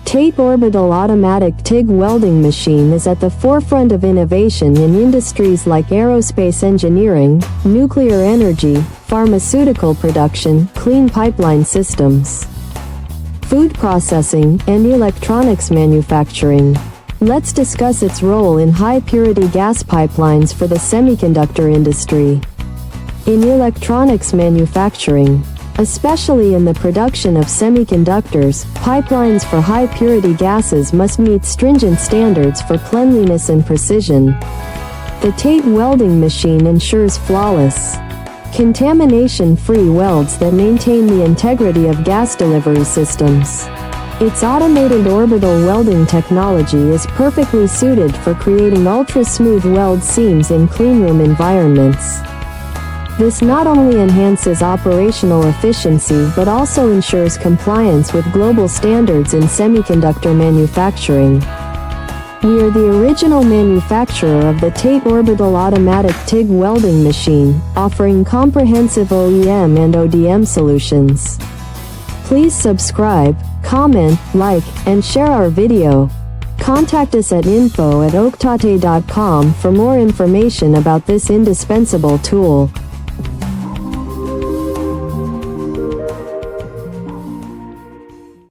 TATE Orbital Automatic TIG Welding Machine is at the forefront of innovation in industries like aerospace engineering, nuclear energy, pharmaceutical production, clean pipeline systems, food processing, and electronics manufacturing. Let's discuss its role in high-purity gas pipelines for the semiconductor industry. In electronics manufacturing, especially in the production of semiconductors, pipelines for high-purity gases must meet stringent standards for cleanliness and precision. The TATE welding machine ensures flawless, contamination-free welds that maintain the integrity of gas delivery systems. Its automated orbital welding technology is perfectly suited for creating ultra-smooth weld seams in cleanroom environments. This not only enhances operational efficiency but also ensures compliance with global standards in semiconductor manufacturing. We are the original manufacturer of the TATE Orbital Automatic TIG Welding Machine, offering comprehensive OEM and ODM solutions. Please subscribe, comment, like, and share our video. Contact us at info@oaktate.com for more information about this indispensable tool.